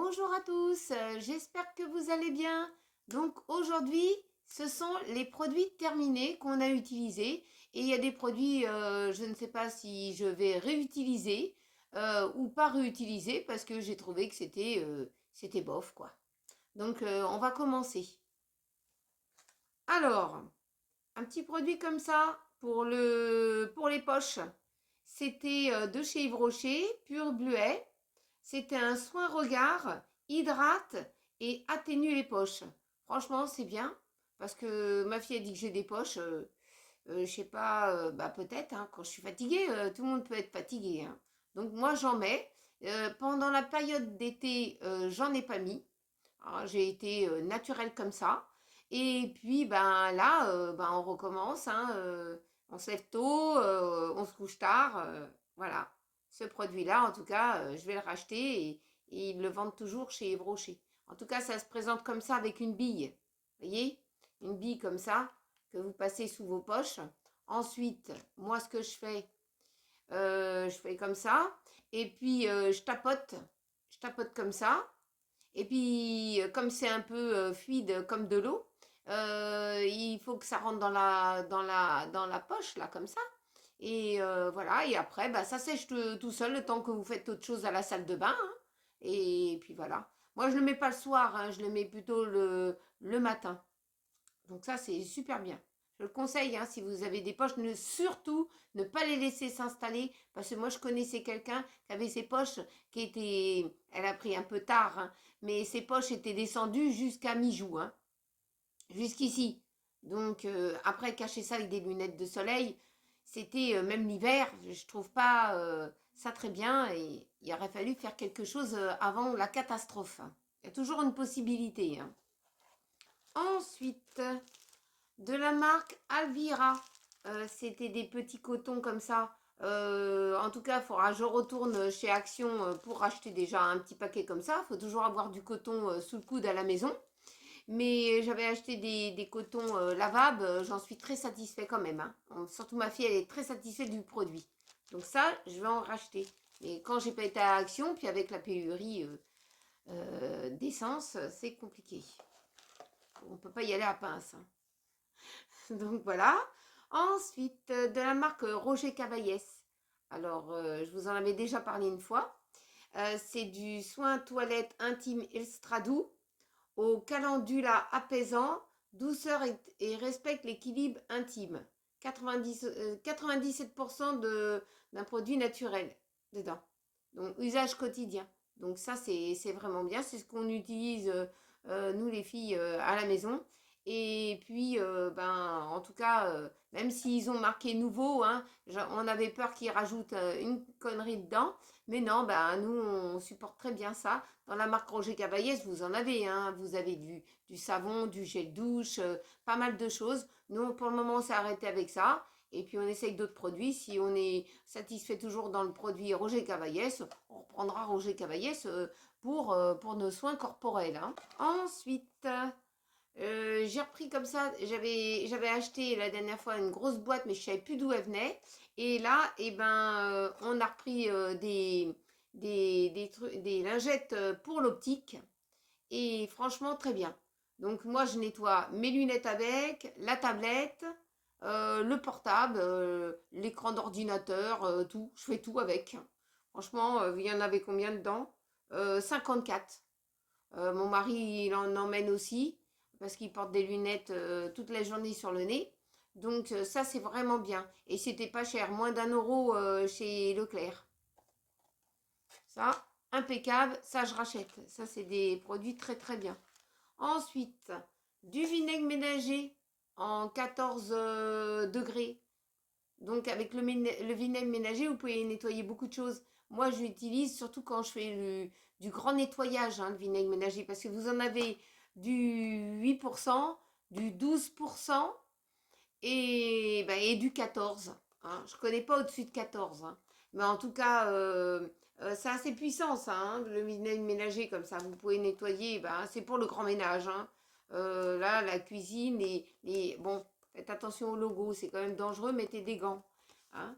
Bonjour à tous, j'espère que vous allez bien. Donc aujourd'hui, ce sont les produits terminés qu'on a utilisés et il y a des produits, je ne sais pas si je vais réutiliser ou pas réutiliser parce que j'ai trouvé que c'était bof quoi. Donc on va commencer. Alors, un petit produit comme ça pour les poches. C'était de chez Yves Rocher, Pur Bleuet. C'était un soin regard, hydrate et atténue les poches. Franchement, c'est bien parce que ma fille a dit que j'ai des poches. Je sais pas, bah peut-être, hein, quand je suis fatiguée, tout le monde peut être fatigué, hein. Donc moi, j'en mets. Pendant la période d'été, j'en ai pas mis. Alors, j'ai été naturelle comme ça. Et puis, ben là, ben, on recommence, hein, on se lève tôt, on se couche tard. Voilà. Ce produit-là, en tout cas, je vais le racheter et ils le vendent toujours chez Yves Rocher. En tout cas, ça se présente comme ça avec une bille. Vous voyez? Une bille comme ça que vous passez sous vos poches. Ensuite, moi, ce que je fais comme ça. Et puis, je tapote comme ça. Et puis, comme c'est un peu fluide comme de l'eau, il faut que ça rentre dans la poche, là, comme ça. Et voilà, et après, bah, ça sèche tout seul le temps que vous faites autre chose à la salle de bain, hein. Et puis voilà. Moi, je ne le mets pas le soir, hein, je le mets plutôt le matin. Donc ça, c'est super bien. Je le conseille, hein, si vous avez des poches, surtout ne pas les laisser s'installer. Parce que moi, je connaissais quelqu'un qui avait ses poches qui étaient... Elle a pris un peu tard, hein, mais ses poches étaient descendues jusqu'à mi-joue, hein, jusqu'ici. Donc après, cacher ça avec des lunettes de soleil, c'était même l'hiver, je trouve pas ça très bien. Et il aurait fallu faire quelque chose avant la catastrophe, hein. Il y a toujours une possibilité, hein. Ensuite, de la marque Alvira. C'était des petits cotons comme ça. En tout cas, il faudra que je retourne chez Action pour racheter déjà un petit paquet comme ça. Il faut toujours avoir du coton sous le coude à la maison. Mais j'avais acheté des cotons lavables. J'en suis très satisfait quand même, hein. Surtout ma fille, elle est très satisfaite du produit. Donc ça, je vais en racheter. Mais quand j'ai pas été à Action, puis avec la pénurie d'essence, c'est compliqué. On peut pas y aller à pince, hein. Donc voilà. Ensuite, de la marque Roger Cavaillès. Alors, je vous en avais déjà parlé une fois. C'est du soin toilette intime extra doux au calendula apaisant, douceur et respecte l'équilibre intime. 97% d'un produit naturel dedans. Donc, usage quotidien. Donc ça, c'est vraiment bien. C'est ce qu'on utilise, nous les filles, à la maison. Et puis, ben, en tout cas, même s'ils ont marqué nouveau, hein, on avait peur qu'ils rajoutent une connerie dedans. Mais non, ben, nous, on supporte très bien ça. Dans la marque Roger Cavaillès, vous en avez, hein. Vous avez du savon, du gel douche, pas mal de choses. Nous, pour le moment, on s'est arrêté avec ça. Et puis, on essaye d'autres produits. Si on est satisfait toujours dans le produit Roger Cavaillès, on reprendra Roger Cavaillès pour nos soins corporels, hein. Ensuite, j'ai repris comme ça, j'avais acheté la dernière fois une grosse boîte, mais je savais plus d'où elle venait. Et là, eh ben, on a repris des lingettes pour l'optique. Et franchement, très bien. Donc moi, je nettoie mes lunettes avec, la tablette, le portable, l'écran d'ordinateur, tout. Je fais tout avec. Franchement, il y en avait combien dedans? 54. Mon mari, il en emmène aussi parce qu'il porte des lunettes toute la journée sur le nez. Donc ça, c'est vraiment bien. Et c'était pas cher, moins d'1 euro chez Leclerc. Ça, impeccable, ça je rachète. Ça, c'est des produits très très bien. Ensuite, du vinaigre ménager en 14 degrés. Donc avec le vinaigre ménager, vous pouvez nettoyer beaucoup de choses. Moi, je l'utilise surtout quand je fais du grand nettoyage, hein, le vinaigre ménager, parce que vous en avez du 8%, du 12% et du 14%, hein. Je ne connais pas au-dessus de 14%, hein. Mais en tout cas, c'est assez puissant ça, hein, le vinaigre ménager comme ça. Vous pouvez nettoyer, ben, c'est pour le grand ménage, hein. Là, la cuisine, bon, faites attention au logo, c'est quand même dangereux, mettez des gants, hein.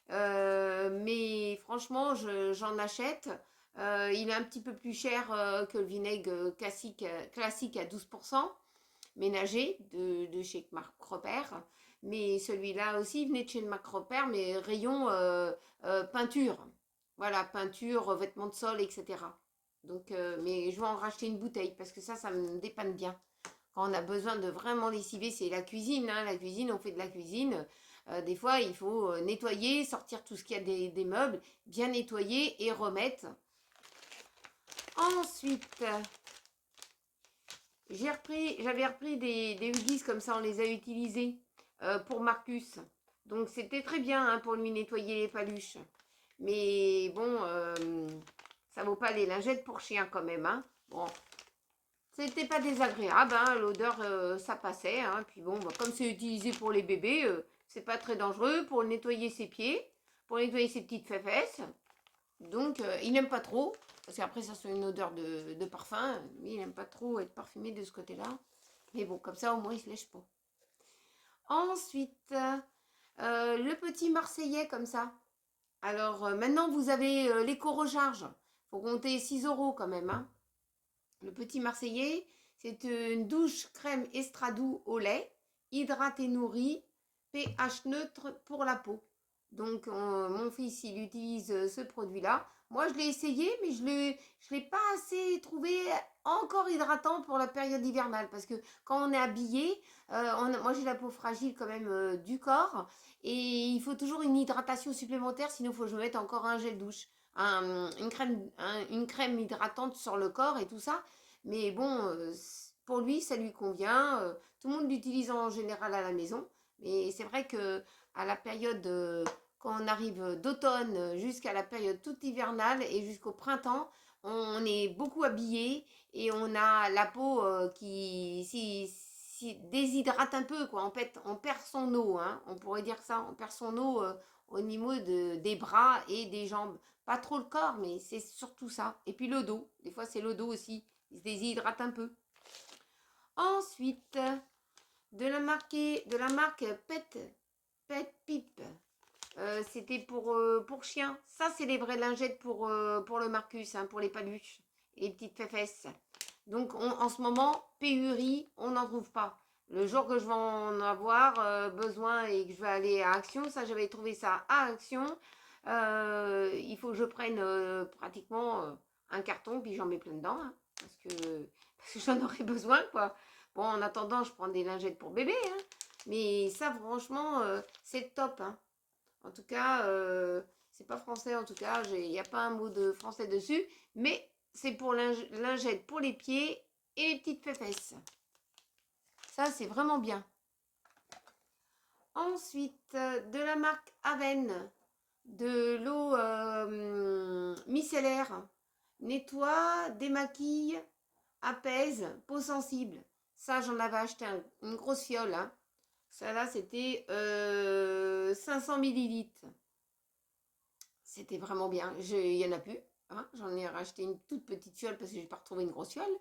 Mais franchement, j'en achète. Il est un petit peu plus cher que le vinaigre classique à 12%, ménager de chez Marc Repère. Mais celui-là aussi venait de chez Marc Repère, mais rayon peinture. Voilà, peinture, vêtements de sol, etc. Donc, mais je vais en racheter une bouteille parce que ça me dépanne bien. Quand on a besoin de vraiment lessiver, c'est la cuisine. Hein. La cuisine, on fait de la cuisine. Des fois, il faut nettoyer, sortir tout ce qu'il y a des meubles, bien nettoyer et remettre. Ensuite, j'avais repris des Huggies comme ça, on les a utilisés pour Marcus. Donc c'était très bien hein, pour lui nettoyer les paluches. Mais bon, ça vaut pas les lingettes pour chien quand même. Hein. Bon, c'était pas désagréable, hein, l'odeur ça passait. Hein. Puis bon, bah, comme c'est utilisé pour les bébés, c'est pas très dangereux pour nettoyer ses pieds, pour nettoyer ses petites fesses. Donc il n'aime pas trop. Parce qu'après, ça, c'est une odeur de parfum. Mais il n'aime pas trop être parfumé de ce côté-là. Mais bon, comme ça, au moins, il ne se lèche pas. Ensuite, le petit Marseillais, comme ça. Alors, maintenant, vous avez l'éco-recharge. Il faut compter 6 € quand même. Hein. Le petit Marseillais, c'est une douche crème Estradou au lait, hydrate et nourrit, pH neutre pour la peau. Donc, mon fils, il utilise ce produit-là. Moi, je l'ai essayé, mais je l'ai pas assez trouvé encore hydratant pour la période hivernale. Parce que quand on est habillé, moi, j'ai la peau fragile quand même du corps. Et il faut toujours une hydratation supplémentaire, sinon il faut que je mette encore un gel douche. Une crème hydratante sur le corps et tout ça. Mais bon, pour lui, ça lui convient. Tout le monde l'utilise en général à la maison. Mais c'est vrai que à la période, quand on arrive d'automne jusqu'à la période toute hivernale et jusqu'au printemps, on est beaucoup habillé et on a la peau qui déshydrate un peu, quoi. En fait, on perd son eau, hein. On pourrait dire ça, on perd son eau au niveau des bras et des jambes. Pas trop le corps, mais c'est surtout ça. Et puis le dos, des fois c'est le dos aussi, il se déshydrate un peu. Ensuite, de la marque Pet Pip. C'était pour chien. Ça, c'est les vraies lingettes pour le Marcus, hein, pour les paluches et les petites fesses. Donc, en ce moment, pénurie, on n'en trouve pas. Le jour que je vais en avoir besoin et que je vais aller à Action, ça, j'avais trouvé ça à Action. Il faut que je prenne pratiquement un carton, puis j'en mets plein dedans, hein, parce que j'en aurai besoin, quoi. Bon, en attendant, je prends des lingettes pour bébé, hein, mais ça, franchement, c'est top, hein. En tout cas, c'est pas français, en tout cas, il n'y a pas un mot de français dessus, mais c'est pour lingette pour les pieds et les petites fesses. Ça, c'est vraiment bien. Ensuite, de la marque Aven, de l'eau micellaire, nettoie, démaquille, apaise, peau sensible. Ça, j'en avais acheté une grosse fiole. Hein. Ça là, c'était 500 millilitres. C'était vraiment bien. Il n'y en a plus. Hein. J'en ai racheté une toute petite fiole parce que je n'ai pas retrouvé une grosse fiole.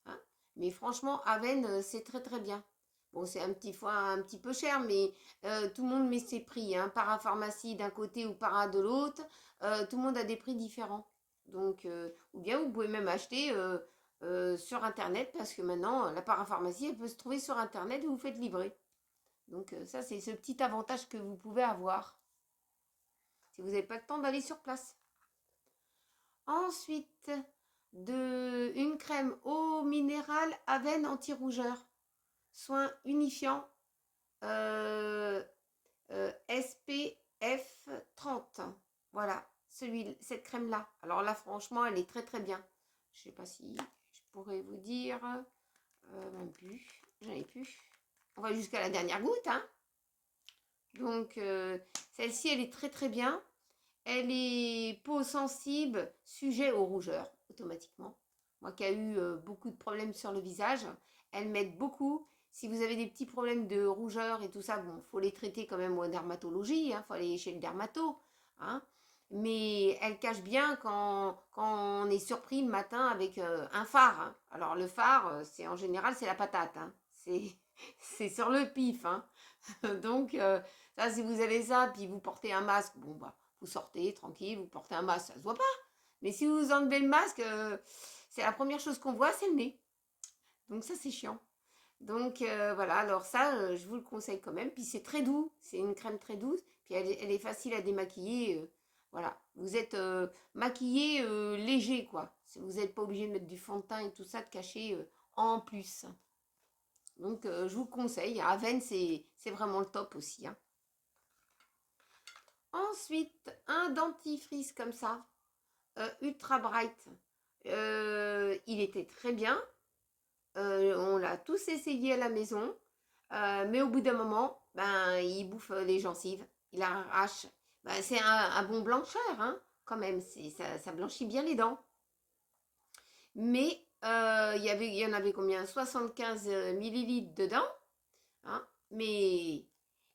Hein. Mais franchement, Aven, c'est très très bien. Bon, c'est un petit peu cher, mais tout le monde met ses prix. Hein. Parapharmacie d'un côté ou para de l'autre. Tout le monde a des prix différents. Donc, ou bien vous pouvez même acheter sur Internet parce que maintenant, la parapharmacie, elle peut se trouver sur Internet et vous faites livrer. Donc, ça, c'est ce petit avantage que vous pouvez avoir si vous n'avez pas le temps d'aller sur place. Ensuite, une crème eau minérale Aven anti-rougeur. Soin unifiant SPF 30. Voilà, cette crème-là. Alors là, franchement, elle est très très bien. Je ne sais pas si je pourrais vous dire. Même plus. J'en ai plus. On va jusqu'à la dernière goutte. Hein. Donc, celle-ci, elle est très très bien. Elle est peau sensible, sujet aux rougeurs, automatiquement. Moi qui ai eu beaucoup de problèmes sur le visage, elle m'aide beaucoup. Si vous avez des petits problèmes de rougeur et tout ça, bon, faut les traiter quand même en dermatologie, hein, faut aller chez le dermato. Hein. Mais elle cache bien quand on est surpris le matin avec un fard. Hein. Alors le fard, c'est en général, c'est la patate. Hein. C'est sur le pif. Hein. Donc, ça, si vous avez ça, puis vous portez un masque, bon, bah, vous sortez tranquille, vous portez un masque, ça se voit pas. Mais si vous enlevez le masque, c'est la première chose qu'on voit, c'est le nez. Donc ça, c'est chiant. Donc voilà, alors ça, je vous le conseille quand même. Puis c'est très doux, c'est une crème très douce. Puis elle est facile à démaquiller. Voilà, vous êtes maquillé léger, quoi. Vous n'êtes pas obligé de mettre du fond de teint et tout ça, de cacher en plus. Donc je vous conseille. Aven, c'est vraiment le top aussi, hein. Ensuite, un dentifrice comme ça, Ultra Bright. Il était très bien. On l'a tous essayé à la maison. Mais au bout d'un moment, ben, il bouffe les gencives. Il arrache. Ben, c'est un bon blancheur, hein, quand même. Ça blanchit bien les dents. Mais il y en avait combien? 75 millilitres dedans. Hein, mais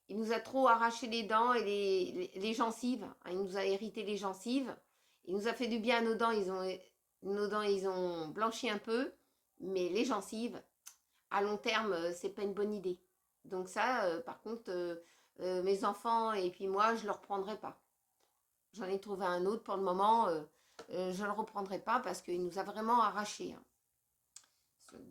il nous a trop arraché les dents et les gencives. Hein, il nous a hérité les gencives. Il nous a fait du bien à nos dents. Nos dents, ils ont blanchi un peu. Mais les gencives, à long terme, c'est pas une bonne idée. Donc ça, par contre, mes enfants et puis moi, je ne le reprendrai pas. J'en ai trouvé un autre pour le moment. Je ne le reprendrai pas parce qu'il nous a vraiment arraché. Hein.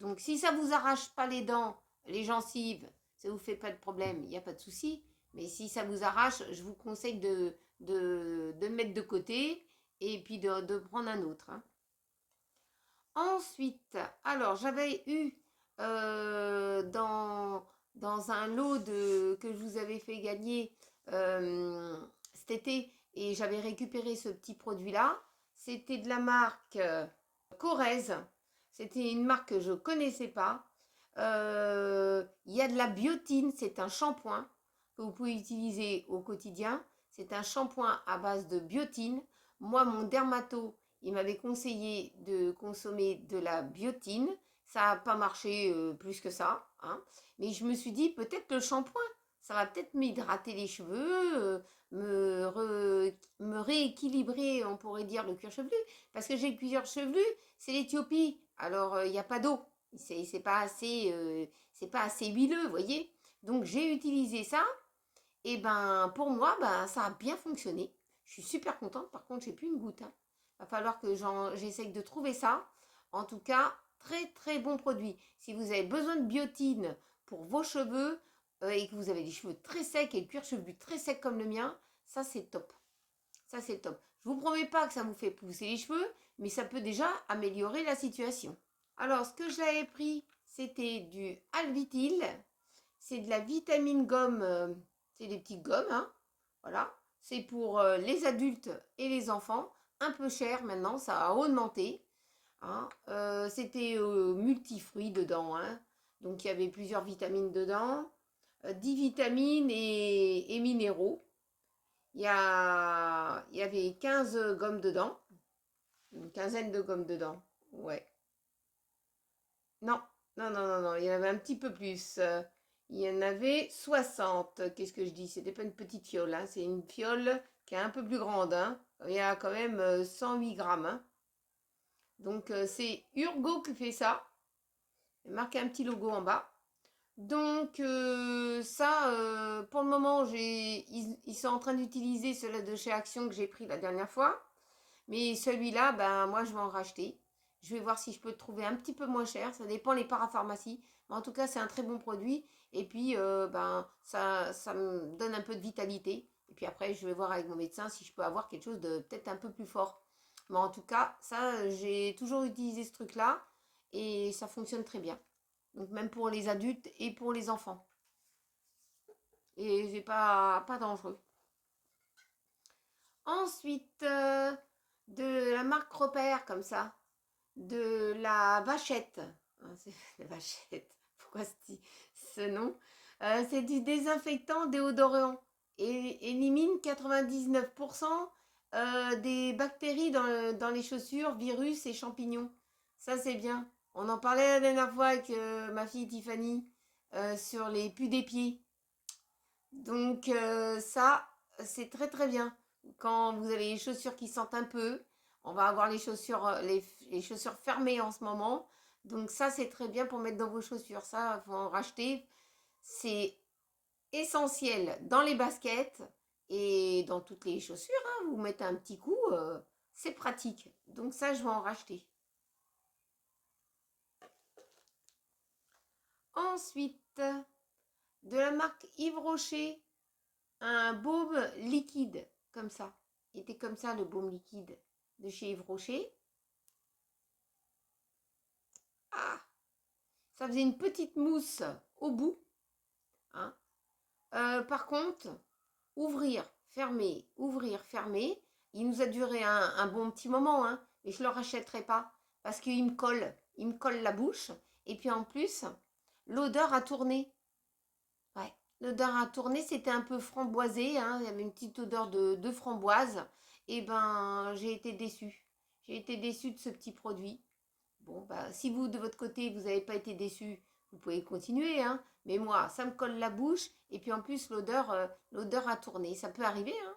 Donc si ça ne vous arrache pas les dents, les gencives, ça ne vous fait pas de problème, il n'y a pas de souci. Mais si ça vous arrache, je vous conseille de mettre de côté et puis de prendre un autre. Hein. Ensuite, alors j'avais eu dans un lot que je vous avais fait gagner cet été et j'avais récupéré ce petit produit-là. C'était de la marque Corrèze. C'était une marque que je ne connaissais pas. Il y a de la biotine, c'est un shampoing que vous pouvez utiliser au quotidien. C'est un shampoing à base de biotine. Moi, mon dermato, il m'avait conseillé de consommer de la biotine. Ça n'a pas marché plus que ça. Hein. Mais je me suis dit, peut-être que le shampoing, ça va peut-être m'hydrater les cheveux, me rééquilibrer, on pourrait dire, le cuir chevelu. Parce que j'ai le cuir chevelu, c'est l'Éthiopie. Alors, il n'y a pas d'eau. C'est pas assez huileux, vous voyez. Donc, j'ai utilisé ça. Et ben, pour moi, ben, ça a bien fonctionné. Je suis super contente. Par contre, j'ai plus une goutte. Hein. Va falloir que j'essaye de trouver ça. En tout cas, très très bon produit. Si vous avez besoin de biotine pour vos cheveux et que vous avez des cheveux très secs et le cuir chevelu très sec comme le mien, ça c'est top. Ça c'est top. Je vous promets pas que ça vous fait pousser les cheveux, mais ça peut déjà améliorer la situation. Alors, ce que j'avais pris, c'était du Alvitil. C'est de la vitamine gomme. C'est des petites gommes, hein. Voilà. C'est pour les adultes et les enfants. Un peu cher maintenant, ça a augmenté. Hein. C'était multifruits dedans. Hein. Donc il y avait plusieurs vitamines dedans. 10 vitamines et minéraux. Il y avait 15 gommes dedans. Une quinzaine de gommes dedans. Ouais. Non, non, non, non, non. Il y en avait un petit peu plus. Il y en avait 60. Qu'est-ce que je dis? C'était pas une petite fiole. Hein. C'est une fiole qui est un peu plus grande. Hein. Il y a quand même 108 grammes. Hein. Donc c'est Urgo qui fait ça. Il y a marqué un petit logo en bas. Donc ça, pour le moment, ils sont en train d'utiliser celui de chez Action que j'ai pris la dernière fois. Mais celui-là, ben moi, je vais en racheter. Je vais voir si je peux le trouver un petit peu moins cher. Ça dépend les parapharmacies. Mais en tout cas, c'est un très bon produit. Et puis, ben, ça me donne un peu de vitalité. Et puis après, je vais voir avec mon médecin si je peux avoir quelque chose de peut-être un peu plus fort. Mais en tout cas, ça, j'ai toujours utilisé ce truc-là. Et ça fonctionne très bien. Donc même pour les adultes et pour les enfants. Et c'est pas dangereux. Ensuite, de la marque Repère, comme ça. De la vachette. C'est la vachette. Pourquoi ce nom? C'est du désinfectant déodorant. Et élimine 99% des bactéries dans les chaussures, virus et champignons. Ça, c'est bien. On en parlait la dernière fois avec ma fille Tiffany sur les pus des pieds. Donc ça, c'est très très bien. Quand vous avez les chaussures qui sentent un peu, on va avoir les chaussures fermées en ce moment. Donc ça, c'est très bien pour mettre dans vos chaussures. Ça, il faut en racheter. C'est essentiel dans les baskets et dans toutes les chaussures. Hein. Vous mettez un petit coup, c'est pratique. Donc ça, je vais en racheter. Ensuite, de la marque Yves Rocher, un baume liquide, comme ça. Il était comme ça, le baume liquide de chez Yves Rocher. Ah, ça faisait une petite mousse au bout. Hein. Par contre, ouvrir, fermer, ouvrir, fermer. Il nous a duré un bon petit moment, hein, mais je ne le rachèterai pas parce qu'il me colle. Il me colle la bouche. Et puis en plus, l'odeur a tourné. Ouais, l'odeur a tourné, c'était un peu framboisé, hein, il y avait une petite odeur de framboise. Et ben, j'ai été déçue. J'ai été déçue de ce petit produit. Bon, bah, si vous, de votre côté, vous n'avez pas été déçu, vous pouvez continuer, hein. Mais moi, ça me colle la bouche. Et puis en plus, l'odeur a tourné. Ça peut arriver, hein.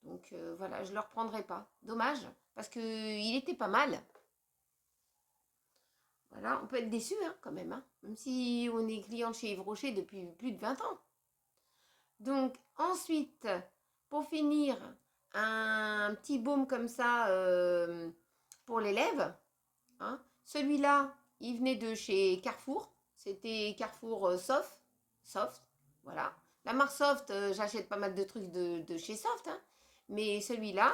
Donc voilà, je ne le reprendrai pas. Dommage, parce qu'il était pas mal. Voilà, on peut être déçu, hein, quand même. Hein. Même si on est client chez Yves Rocher depuis plus de 20 ans. Donc ensuite, pour finir, un petit baume comme ça pour les lèvres. Hein. Celui-là, il venait de chez Carrefour. C'était Carrefour Soft, voilà. La marque Soft, j'achète pas mal de trucs de chez Soft. Hein. Mais celui-là,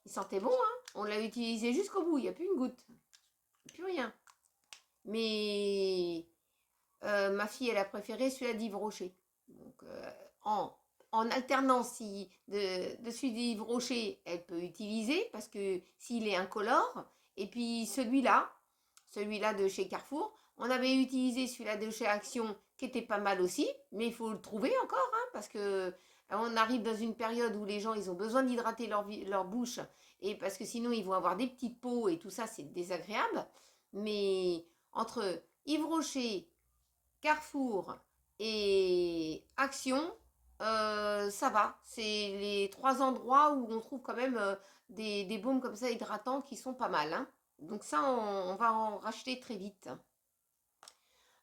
il sentait bon. Hein. On l'a utilisé jusqu'au bout. Il n'y a plus une goutte. Plus rien. Mais ma fille, elle a préféré celui-là d'Yves Rocher. Donc, en alternance de celui d'Yves Rocher, elle peut utiliser parce que s'il est incolore. Et puis celui-là de chez Carrefour, on avait utilisé celui-là de chez Action qui était pas mal aussi, mais il faut le trouver encore hein, parce que on arrive dans une période où les gens ils ont besoin d'hydrater leur bouche et parce que sinon ils vont avoir des petites peaux et tout ça c'est désagréable. Mais entre Yves Rocher, Carrefour et Action, ça va. C'est les 3 endroits où on trouve quand même des baumes comme ça hydratants qui sont pas mal. Hein. Donc ça, on va en racheter très vite.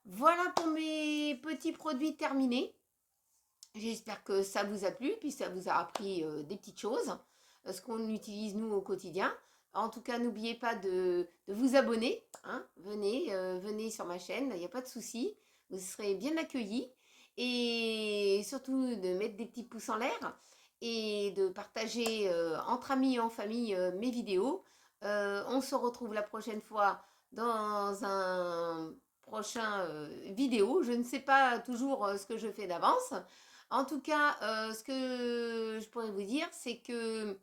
Voilà pour mes petits produits terminés. J'espère que ça vous a plu, puis ça vous a appris des petites choses, ce qu'on utilise nous au quotidien. En tout cas, n'oubliez pas de vous abonner. Hein. Venez sur ma chaîne, il n'y a pas de souci. Vous serez bien accueillis. Et surtout de mettre des petits pouces en l'air et de partager entre amis et en famille mes vidéos. On se retrouve la prochaine fois dans un prochain vidéo. Je ne sais pas toujours ce que je fais d'avance. En tout cas, ce que je pourrais vous dire, c'est que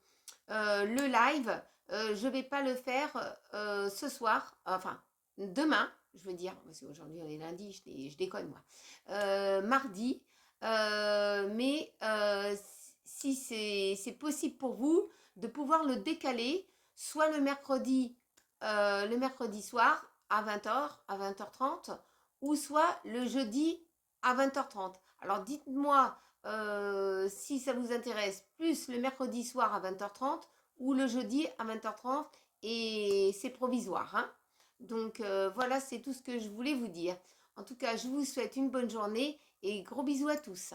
le live, je ne vais pas le faire ce soir, enfin demain, je veux dire, parce qu'aujourd'hui on est lundi, je déconne moi, mardi, mais si c'est possible pour vous de pouvoir le décaler, soit le mercredi soir à 20h, à 20h30, ou soit le jeudi à 20h30. Alors dites-moi si ça vous intéresse, plus le mercredi soir à 20h30 ou le jeudi à 20h30 et c'est provisoire. Hein. Donc voilà, c'est tout ce que je voulais vous dire. En tout cas, je vous souhaite une bonne journée et gros bisous à tous.